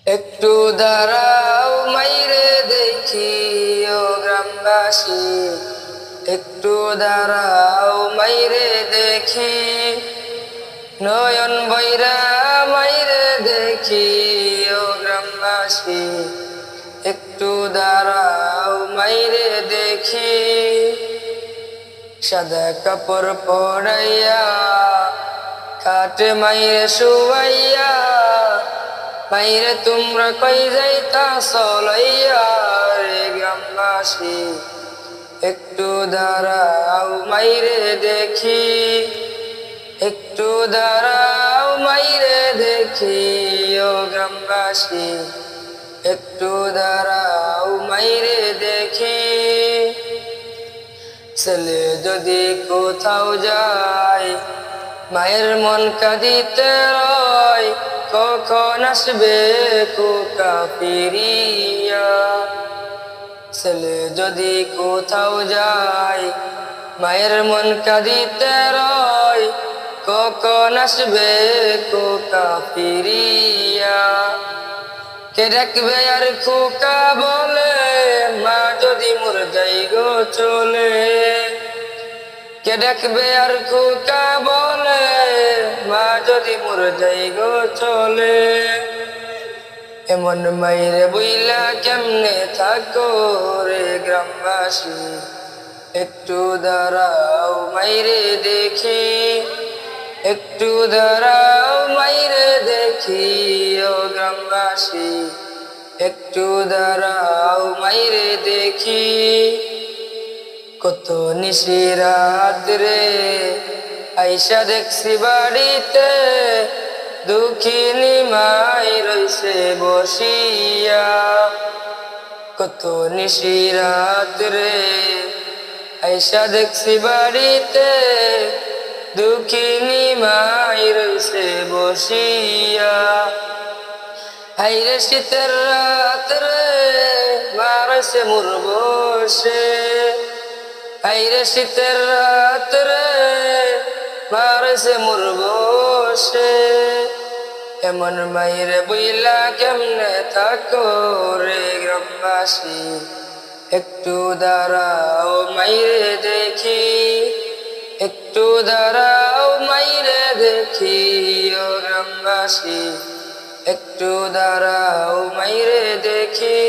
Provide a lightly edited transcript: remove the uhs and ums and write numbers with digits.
একটু দাঁড়াও মাইরে দেখি ও গ্রামবাসী, একটু দাঁড়াও মাইরে দেখি, নয়ন বৈরা মাইরে দেখি ও গ্রামবাসী, একটু দাঁড়াও মাইরে দেখি। সাদা কাপড় পরাইয়া খাটে মাইরে শুয়াইয়া, মাইরে তোমরা কই যাইতাছ লইয়া রে গ্রামবাসী, একটু দাঁড়াও মাইরে দেখি, একটু দাঁড়াও মাইরে দেখি ও গ্রামবাসী, একটু দাঁড়াও মাইরে দেখি। ছেলে যদি কোথাও যায় মায়ের মন কাঁদিতে রয়, কখন আসবে কোকা ফিরিয়া। ছেলে যদি কোথাও যায় মায়ের মন কাঁদিতে রয়, কখন আসবে কোকা ফিরিয়া। কে ডাকবে আর খোকা বলে মা যদি মোর যাই গো চলে, কে ডাকবে আর খোকা বলে মা যদি মোর যাই গো চলে। এমন মাইরে বইলা কেমনে থাকো রে গ্রামবাসী, একটু দাঁড়াও মাইরে দেখি, একটু দাঁড়াও মাইরে দেখি ও গ্রামবাসী, একটু দাঁড়াও মাইরে দেখি। কত নিশি রাত রে আইসা দেখছি বাড়িতে, দুঃখিনী মাই রইছে বসিয়া। কত নিশি রাত রে আইসা দেখছি বাড়িতে, দুঃখিনী মাই রইছে বসিয়া। হাইরে শীতের রাত রে মা রইছে মোর বসে, হাইরে শীতের রাত রে মা রইছে মোর বসে। এমন মাইরে বইলা কেমনে থাকো রে গ্রামবাসী, একটু দাঁড়াও মাইরে দেখি, একটু দাঁড়াও মাইরে দেখি ও গ্রামবাসী, একটু দাঁড়াও মাইরে দেখি।